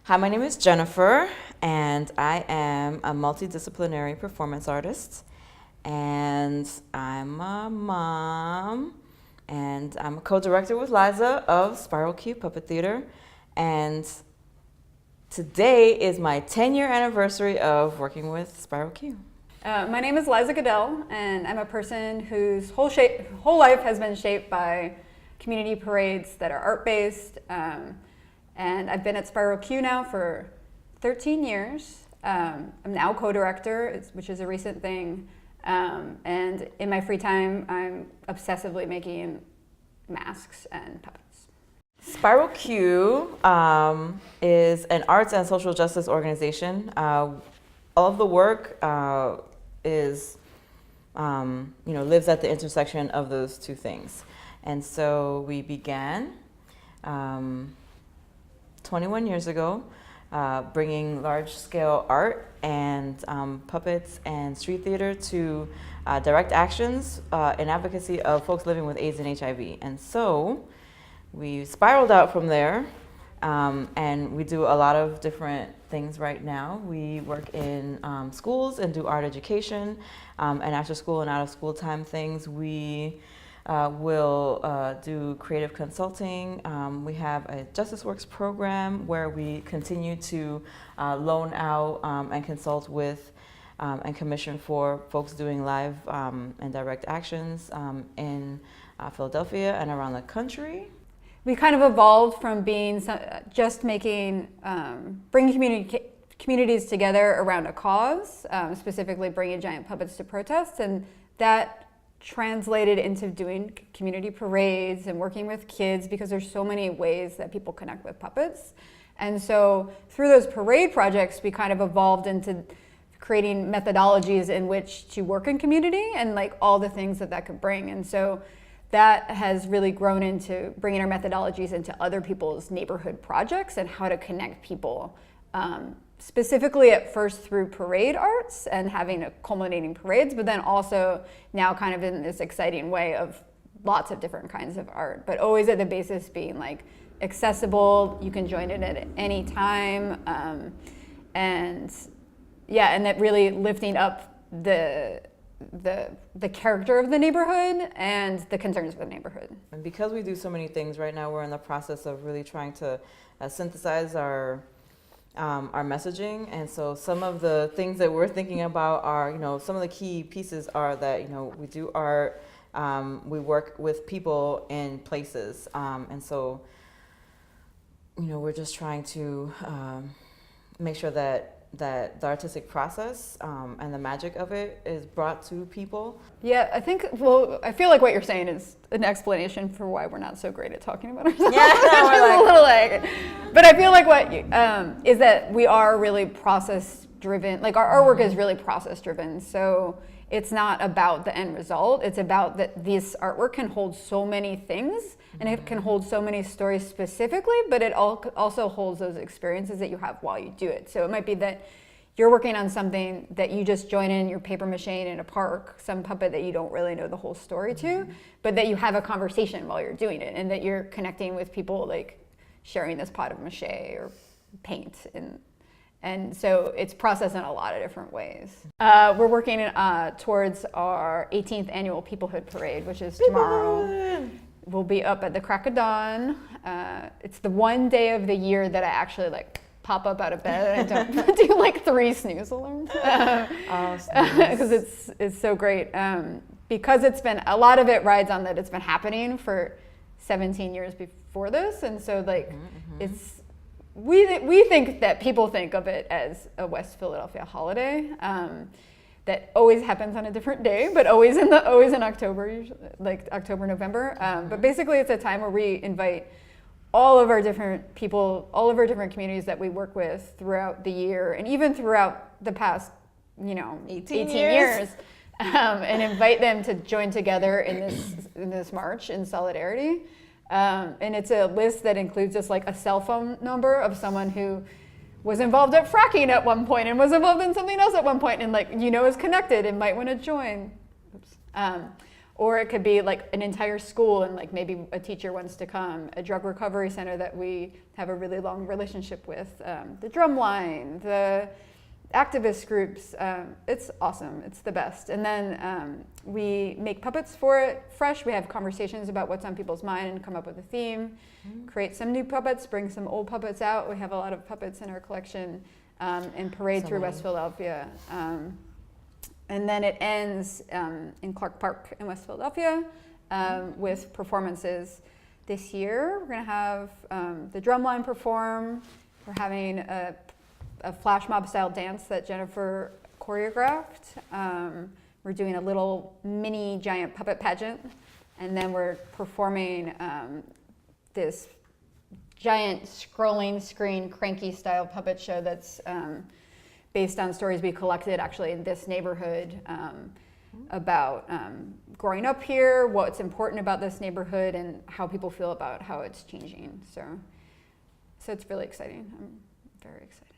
Hi, my name is Jennifer, and I am a multidisciplinary performance artist, and I'm a mom, and I'm a co-director with Liza of Spiral Q Puppet Theater, and today is my 10-year anniversary of working with Spiral Q. My name is Liza Goodell, and I'm a person whose whole life has been shaped by community parades that are art-based. And I've been at Spiral Q now for 13 years. I'm now co-director, which is a recent thing. And in my free time, I'm obsessively making masks and puppets. Spiral Q is an arts and social justice organization. All of the work lives at the intersection of those two things. And so we began 21 years ago, bringing large-scale art and puppets and street theater to direct actions in advocacy of folks living with AIDS and HIV. And so we spiraled out from there, and we do a lot of different things right now. We work in schools and do art education, and after school and out of school time things. We will do creative consulting. We have a Justice Works program where we continue to loan out and consult with and commission for folks doing live and direct actions in Philadelphia and around the country. We kind of evolved from being just making, bringing communities together around a cause, specifically bringing giant puppets to protests, and that translated into doing community parades and working with kids, because there's so many ways that people connect with puppets. And so through those parade projects, we kind of evolved into creating methodologies in which to work in community and like all the things that could bring. And so that has really grown into bringing our methodologies into other people's neighborhood projects and how to connect people, specifically at first through parade arts and having culminating parades, but then also now kind of in this exciting way of lots of different kinds of art, but always at the basis being like accessible, you can join it at any time, and that really lifting up the character of the neighborhood and the concerns of the neighborhood. And because we do so many things right now, we're in the process of really trying to synthesize our messaging. And so some of the things that we're thinking about are, some of the key pieces are that, we do art, we work with people in places. And so, we're just trying to make sure that the artistic process and the magic of it is brought to people. Yeah, I feel like what you're saying is an explanation for why we're not so great at talking about ourselves. Yeah, no, a little but I feel like what is that we are really process driven. Like our artwork is really process driven. So it's not about the end result. It's about that this artwork can hold so many things and it can hold so many stories specifically, but it also holds those experiences that you have while you do it. So it might be that you're working on something that you just join in your paper mache in a park, some puppet that you don't really know the whole story to, but that you have a conversation while you're doing it and that you're connecting with people like sharing this pot of mache or paint. And so it's processed in a lot of different ways. We're working towards our 18th annual Peoplehood Parade, which is tomorrow. We'll be up at the crack of dawn. It's the one day of the year that I actually pop up out of bed and I don't do 3 snooze alarms. Because it's so great. Because it's been, a lot of it rides on that it's been happening for 17 years before this. And so it's, we think that people think of it as a West Philadelphia holiday. That always happens on a different day, but always in October, usually, October, November. But basically it's a time where we invite all of our different people, all of our different communities that we work with throughout the year and even throughout the past, 18 years. And invite them to join together in this march in solidarity. And it's a list that includes just a cell phone number of someone who was involved at fracking at one point and was involved in something else at one point and is connected and might want to join. Or it could be like an entire school and like maybe a teacher wants to come, a drug recovery center that we have a really long relationship with, the Drumline, the activist groups. It's awesome. It's the best. And then we make puppets for it fresh. We have conversations about what's on people's mind and come up with a theme, create some new puppets, bring some old puppets out. We have a lot of puppets in our collection and parade through West Philadelphia. And then it ends in Clark Park in West Philadelphia with performances. This year, we're going to have the Drumline perform. We're having a flash mob style dance that Jennifer choreographed. We're doing a little mini giant puppet pageant. And then we're performing this giant scrolling screen cranky style puppet show that's based on stories we collected actually in this neighborhood about growing up here, what's important about this neighborhood, and how people feel about how it's changing. So it's really exciting. I'm very excited.